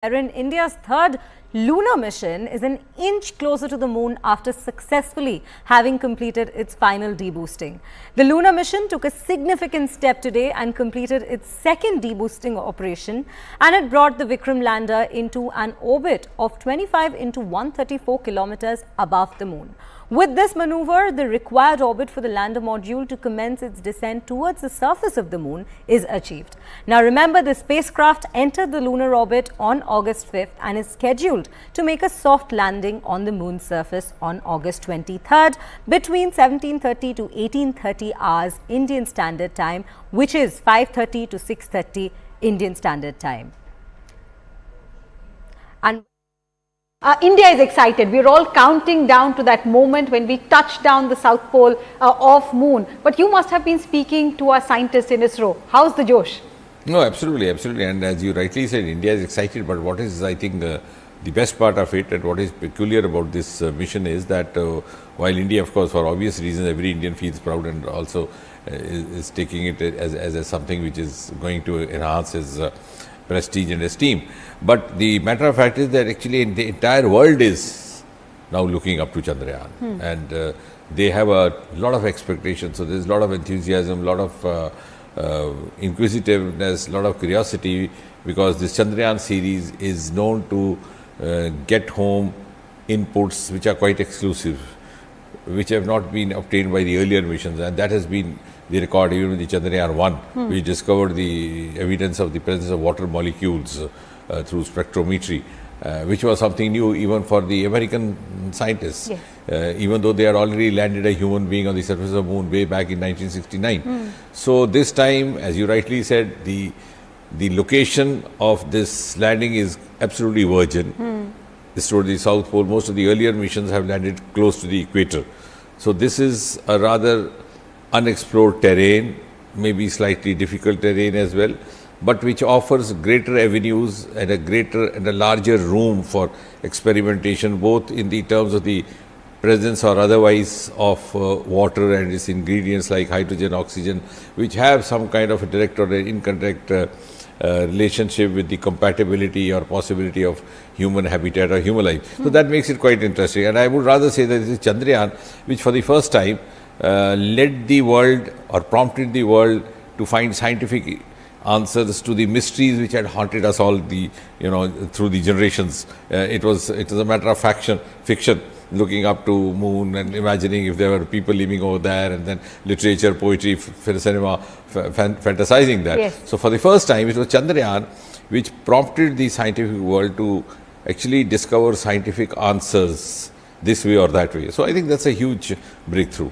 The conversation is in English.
wherein India's third lunar mission is an inch closer to the moon after successfully having completed its final deboosting. The lunar mission took a significant step today and completed its second deboosting operation, and it brought the Vikram lander into an orbit of 25 into 134 kilometers above the moon. With this maneuver, the required orbit for the lander module to commence its descent towards the surface of the moon is achieved. Now remember, the spacecraft entered the lunar orbit on August 5th and is scheduled to make a soft landing on the moon's surface on August 23rd between 17:30 to 18:30 hours Indian Standard Time, which is 5:30 to 6:30 Indian Standard Time. And India is excited. We're all counting down to that moment when we touch down the south pole of moon. But you must have been speaking to our scientists in ISRO. How's the Josh? No, absolutely. And as you rightly said, India is excited. But what is, I think, the best part of it and what is peculiar about this mission is that while India, of course, for obvious reasons, every Indian feels proud and also is taking it as something which is going to enhance his prestige and esteem. But the matter of fact is that actually the entire world is now looking up to Chandrayaan, and they have a lot of expectations. So there's a lot of enthusiasm, a lot of inquisitiveness, a lot of curiosity, because this Chandrayaan series is known to get home inputs which are quite exclusive, which have not been obtained by the earlier missions, and that has been the record even with the Chandrayaan 1, which discovered the evidence of the presence of water molecules through spectrometry, which was something new even for the American scientists, even though they had already landed a human being on the surface of the moon way back in 1969. So this time, as you rightly said, the location of this landing is absolutely virgin. This toward the South Pole. Most of the earlier missions have landed close to the equator. So this is a rather unexplored terrain, maybe slightly difficult terrain as well, but which offers greater avenues and a larger room for experimentation, both in the terms of the presence or otherwise of water and its ingredients like hydrogen, oxygen, which have some kind of a direct or indirect relationship with the compatibility or possibility of human habitat or human life. So that makes it quite interesting. And I would rather say that this is Chandrayaan, which for the first time led the world or prompted the world to find scientific answers to the mysteries which had haunted us all through the generations. It was a matter of fiction, looking up to moon and imagining if there were people living over there, and then literature, poetry, cinema, fantasizing that. Yes. So for the first time, it was Chandrayaan which prompted the scientific world to actually discover scientific answers this way or that way. So I think that's a huge breakthrough.